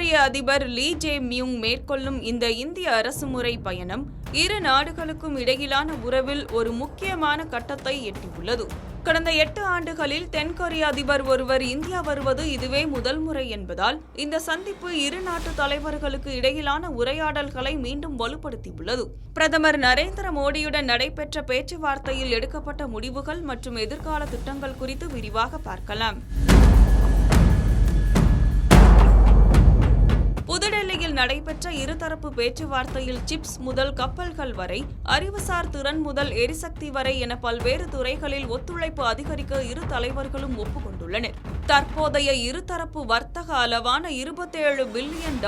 தென்கொரிய அதிபர் லீ J Myung மேற்கொள்ளும் இந்த இந்திய அரசுமுறை பயணம் இரு நாடுகளுக்கும் இடையிலான உறவில் ஒரு முக்கியமான கட்டத்தை எட்டியுள்ளது. கடந்த 8 ஆண்டுகளில் தென்கொரிய அதிபர் ஒருவர் இந்தியா வருவது இதுவே முதல் முறை என்பதால் இந்த சந்திப்பு இரு நாட்டு தலைவர்களுக்கு இடையிலான உரையாடல்களை மீண்டும் வலுப்படுத்தியுள்ளது. பிரதமர் நரேந்திர மோடியுடன் நடைபெற்ற பேச்சுவார்த்தையில் எடுக்கப்பட்ட முடிவுகள் மற்றும் எதிர்கால திட்டங்கள் குறித்து விரிவாக பார்க்கலாம். புதுடெல்லியில் நடைபெற்ற இருதரப்பு பேச்சுவார்த்தையில் சிப்ஸ் முதல் கப்பல்கள் வரை, அறிவுசார் திறன் முதல் எரிசக்தி வரை என பல்வேறு துறைகளில் ஒத்துழைப்பு அதிகரிக்க இரு தலைவர்களும் ஒப்புக்கொண்டுள்ளனர். தற்போதைய இருதரப்பு வர்த்தக அளவான $27 பில்லியன்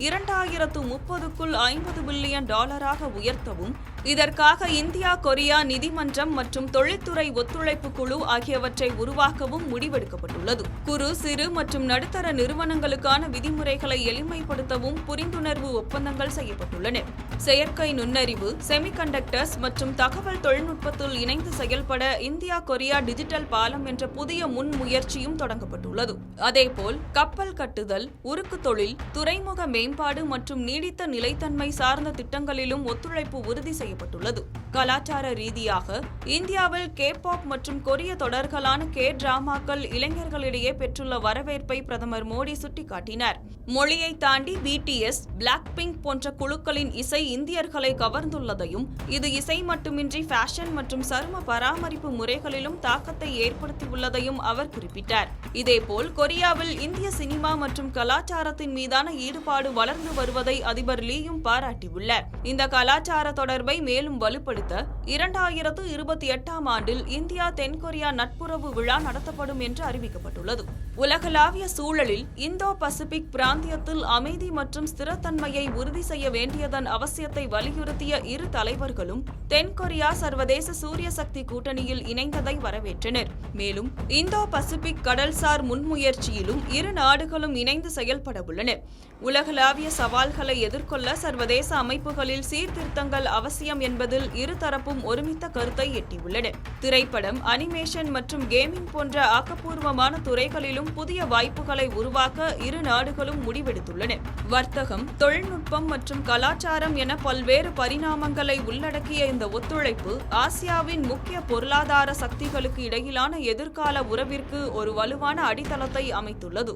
2030க்குள் $50 பில்லியன் உயர்த்தவும், இதற்காக இந்தியா கொரியா நிதிமன்றம் மற்றும் தொழில்துறை ஒத்துழைப்பு குழு ஆகியவற்றை உருவாக்கவும் முடிவெடுக்கப்பட்டுள்ளது. குறு, சிறு மற்றும் நடுத்தர நிறுவனங்களுக்கான விதிமுறைகளை எளிமைப்படுத்தவும் புரிந்துணர்வு ஒப்பந்தங்கள் செய்யப்பட்டுள்ளன. செயற்கை நுண்ணறிவு, செமிகண்டக்டர்ஸ் மற்றும் தகவல் தொழில்நுட்பத்தில் இணைந்து செயல்பட இந்தியா கொரியா டிஜிட்டல் பாலம் என்ற புதிய முன்முயற்சியும் தொடங்கப்பட்டுள்ளது. அதேபோல் கப்பல் கட்டுதல், உருக்கு தொழில், துறைமுக மேம்பாடு மற்றும் நீடித்த நிலைத்தன்மை சார்ந்த திட்டங்களிலும் ஒத்துழைப்பு உறுதி செய்யப்பட்டுள்ளது. கலாச்சார ரீதியாக இந்தியாவில் K-pop மற்றும் கொரிய தொடர்களான K-டிராமாக்கள் இளைஞர்களிடையே பெற்றுள்ள வரவேற்பை பிரதமர் மோடி சுட்டிக்காட்டினார். மொழியை தாண்டி BTS, பிளாக்பிங்க் போன்ற குழுக்களின் இசை இந்தியர்களை கவர்ந்துள்ளதையும், இது இசை மட்டுமின்றி ஃபேஷன் மற்றும் சரும பராமரிப்பு முறைகளிலும் தாக்கத்தை ஏற்படுத்தியுள்ளதையும் அவர் குறிப்பிட்டார். இதேபோல் கொரியாவில் இந்திய சினிமா மற்றும் கலாச்சாரத்தின் மீதான ஈடுபாடு வளர்ந்து வருவதை அதிபர் லீயும் பாராட்டியுள்ளார். இந்த கலாச்சார தொடர்பை மேலும் வலுப்படுத்த 2028ஆம் ஆண்டில் இந்தியா தென்கொரியா நட்புறவு விழா நடத்தப்படும் என்று அறிவிக்கப்பட்டுள்ளது. உலகளாவிய சூழலில் இந்தோ பசிபிக் பிராந்தியத்தில் அமைதி மற்றும் ஸ்திரத்தன்மையை உறுதி செய்ய வேண்டியதன் அவசியத்தை வலியுறுத்திய இரு தலைவர்களும் தென்கொரியா சர்வதேச சூரிய சக்தி கூட்டணியில் இணைந்ததை வரவேற்றனர். மேலும் இந்தோ பசிபிக் கடல்சார் முன்முயற்சியிலும் இரு நாடுகளும் இணைந்து செயல்பட உள்ளன. உலகளாவிய சவால்களை எதிர்கொள்ள சர்வதேச அமைப்புகளில் சீர்திருத்தங்கள் அவசியம் என்பதில் இருதரப்பும் ஒருமித்த கருத்தை எட்டியுள்ளன. திரைப்படம், அனிமேஷன் மற்றும் கேமிங் போன்ற ஆக்கப்பூர்வமான துறைகளிலும் புதிய வாய்ப்புகளை உருவாக்க இரு நாடுகளும் முடிவெடுத்துள்ளன. வர்த்தகம், தொழில்நுட்பம் மற்றும் கலாச்சாரம் என பல்வேறு பரிணாமங்களை உள்ளடக்கிய இந்த ஒத்துழைப்பு ஆசியாவின் முக்கிய பொருளாதார சக்திகளுக்கு இடையிலான எதிர்கால உறவிற்கு ஒரு வலுவான அடித்தளத்தை அமைத்துள்ளது.